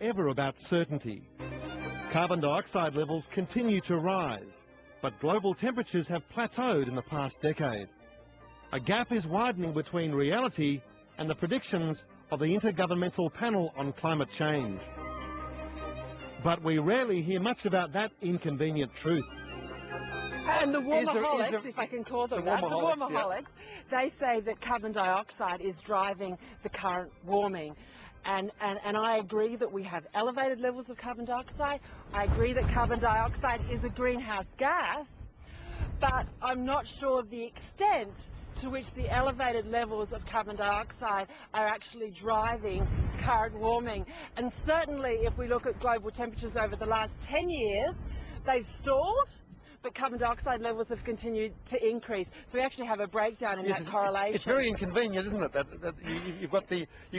ever about certainty. Carbon dioxide levels continue to rise, but global temperatures have plateaued in the past decade. A gap is widening between reality and the predictions of the Intergovernmental Panel on Climate Change. But we rarely hear much about that inconvenient truth. And the warmaholics, if I can call them that, the warmaholics, they say that carbon dioxide is driving the current warming. And I agree that we have elevated levels of carbon dioxide. I agree that carbon dioxide is a greenhouse gas, but I'm not sure of the extent to which the elevated levels of carbon dioxide are actually driving current warming. And certainly if we look at global temperatures over the last 10 years, they've stalled, but carbon dioxide levels have continued to increase. So we actually have a breakdown in that correlation. It's very inconvenient, isn't it? That you've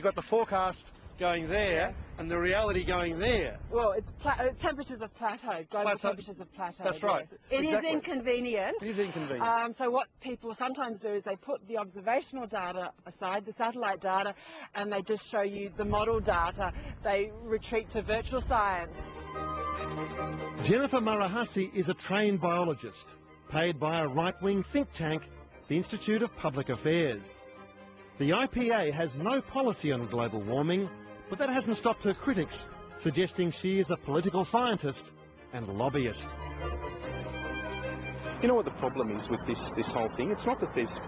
got the forecast going there and the reality going there. Well, it's temperatures have plateaued. Global temperatures have plateaued. That's right. Yes. It is inconvenient. It is inconvenient. So what people sometimes do is they put the observational data aside, the satellite data, and they just show you the model data. They retreat to virtual science. Jennifer Marahasi is a trained biologist, paid by a right-wing think tank, the Institute of Public Affairs. The IPA has no policy on global warming, but that hasn't stopped her critics suggesting she is a political scientist and lobbyist. You know what the problem is with this whole thing? It's not that there's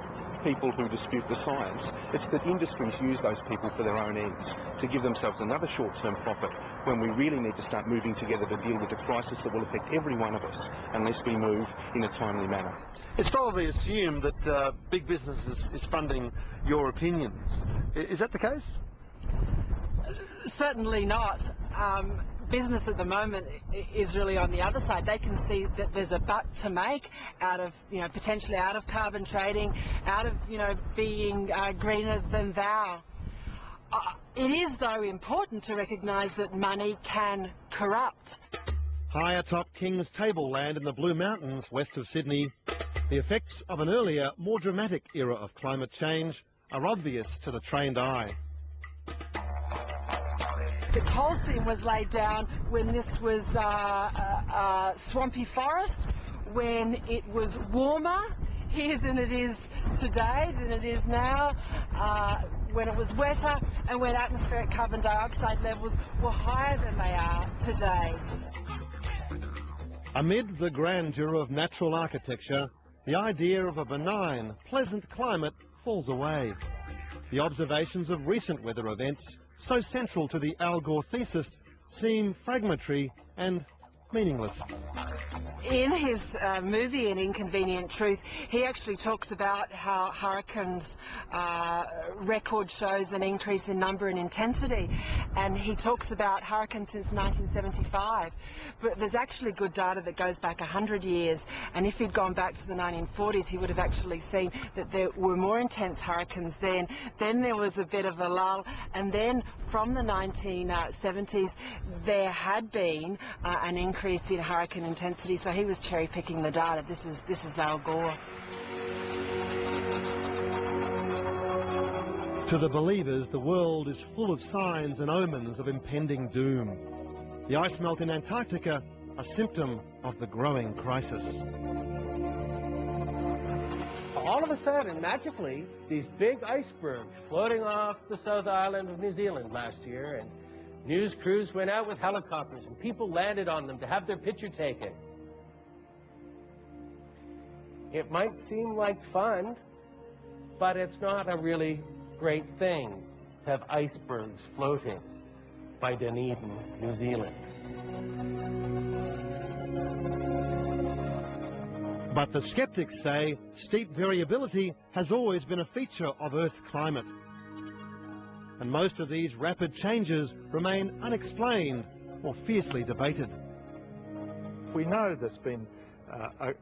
people who dispute the science, it's that industries use those people for their own ends, to give themselves another short-term profit, when we really need to start moving together to deal with a crisis that will affect every one of us unless we move in a timely manner. It's probably assumed that big business is funding your opinions. Is that the case? Certainly not. Business at the moment is really on the other side. They can see that there's a buck to make out of, potentially out of carbon trading, out of, being greener than thou. It is, though, important to recognise that money can corrupt. High atop King's Tableland in the Blue Mountains west of Sydney, the effects of an earlier, more dramatic era of climate change are obvious to the trained eye. The coal seam was laid down when this was swampy forest, when it was warmer here than it is today, than it is now, when it was wetter, and when atmospheric carbon dioxide levels were higher than they are today. Amid the grandeur of natural architecture, the idea of a benign, pleasant climate falls away. The observations of recent weather events, so central to the Al Gore thesis, seem fragmentary and meaningless. In his movie, An Inconvenient Truth, he actually talks about how hurricanes record shows an increase in number and intensity, and he talks about hurricanes since 1975, but there's actually good data that goes back 100 years, and if he'd gone back to the 1940s, he would have actually seen that there were more intense hurricanes then there was a bit of a lull, and then from the 1970s there had been an increase in hurricane intensity, so he was cherry-picking the data. This is Al Gore. To the believers, the world is full of signs and omens of impending doom. The ice melt in Antarctica, a symptom of the growing crisis. All of a sudden, magically, these big icebergs floating off the South Island of New Zealand last year, and news crews went out with helicopters and people landed on them to have their picture taken. It might seem like fun, but it's not a really great thing to have icebergs floating by Dunedin, New Zealand. But the skeptics say steep variability has always been a feature of Earth's climate. And most of these rapid changes remain unexplained or fiercely debated. We know there's been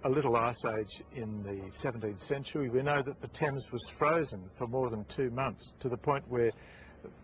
a little ice age in the 17th century. We know that the Thames was frozen for more than 2 months, to the point where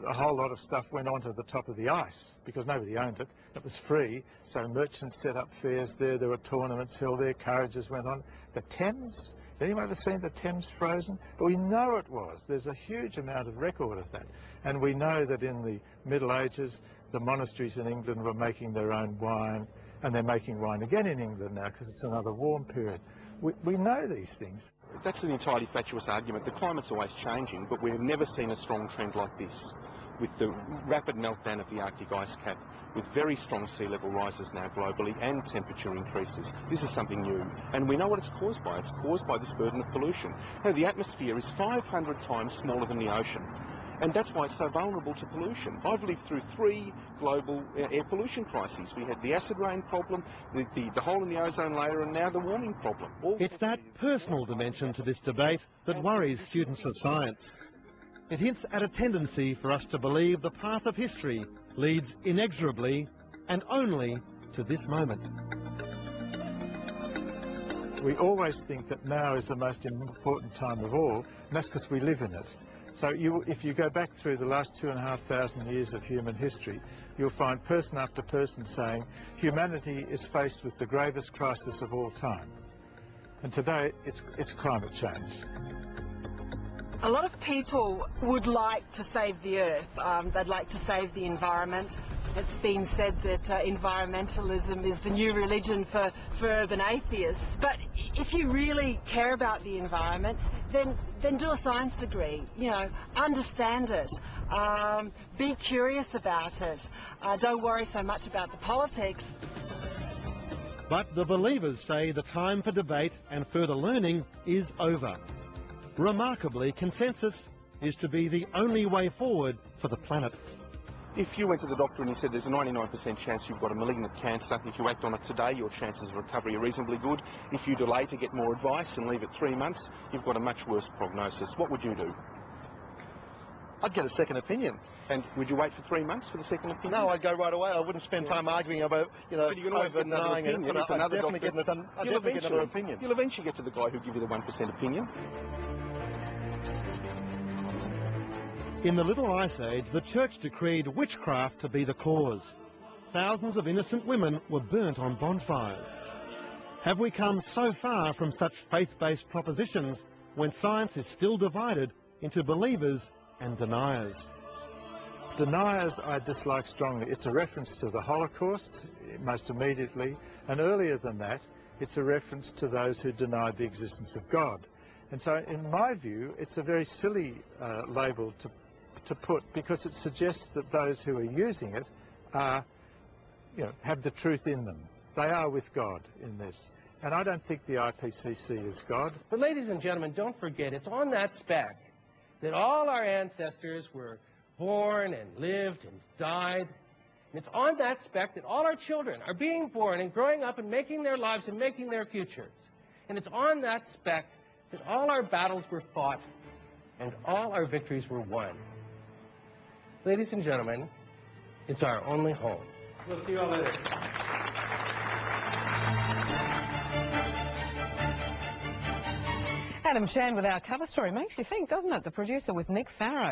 a whole lot of stuff went onto the top of the ice because nobody owned it. It was free, so merchants set up fairs there. There were tournaments held there, carriages went on. The Thames, has anyone ever seen the Thames frozen? But we know it was. There's a huge amount of record of that. And we know that in the Middle Ages, the monasteries in England were making their own wine, and they're making wine again in England now because it's another warm period. We know these things. That's an entirely fatuous argument. The climate's always changing, but we've never seen a strong trend like this, with the rapid meltdown of the Arctic ice cap, with very strong sea level rises now globally and temperature increases. This is something new, and we know what it's caused by. It's caused by this burden of pollution. Now, the atmosphere is 500 times smaller than the ocean, and that's why it's so vulnerable to pollution. I've lived through 3 global air pollution crises. We had the acid rain problem, the hole in the ozone layer, and now the warming problem. It's that personal dimension to this debate that worries students of science. It hints at a tendency for us to believe the path of history leads inexorably and only to this moment. We always think that now is the most important time of all, and that's because we live in it. So if you go back through the last 2,500 years of human history, you'll find person after person saying humanity is faced with the gravest crisis of all time. And today it's climate change. A lot of people would like to save the earth. They'd like to save the environment. It's been said that environmentalism is the new religion for urban atheists. But if you really care about the environment, then do a science degree. You know, understand it. Be curious about it. Don't worry so much about the politics. But the believers say the time for debate and further learning is over. Remarkably, consensus is to be the only way forward for the planet. If you went to the doctor and he said there's a 99% chance you've got a malignant cancer, if you act on it today, your chances of recovery are reasonably good. If you delay to get more advice and leave it 3 months, you've got a much worse prognosis. What would you do? I'd get a second opinion. And would you wait for 3 months for the second opinion? No, I'd go right away. I wouldn't spend time arguing about, but you can always get another opinion. I'd definitely get another opinion. You'll eventually get to the guy who'll give you the 1% opinion. In the Little Ice Age, the Church decreed witchcraft to be the cause. Thousands of innocent women were burnt on bonfires. Have we come so far from such faith-based propositions when science is still divided into believers and deniers? Deniers I dislike strongly. It's a reference to the Holocaust, most immediately, and earlier than that, it's a reference to those who denied the existence of God. And so, in my view, it's a very silly label to put, because it suggests that those who are using it are, have the truth in them. They are with God in this. And I don't think the IPCC is God. But ladies and gentlemen, don't forget, it's on that spec that all our ancestors were born and lived and died. And it's on that spec that all our children are being born and growing up and making their lives and making their futures. And it's on that spec that all our battles were fought and all our victories were won. Ladies and gentlemen, it's our only home. We'll see you all later. Adam Shan with our cover story. Makes you think, doesn't it? The producer was Nick Farrow.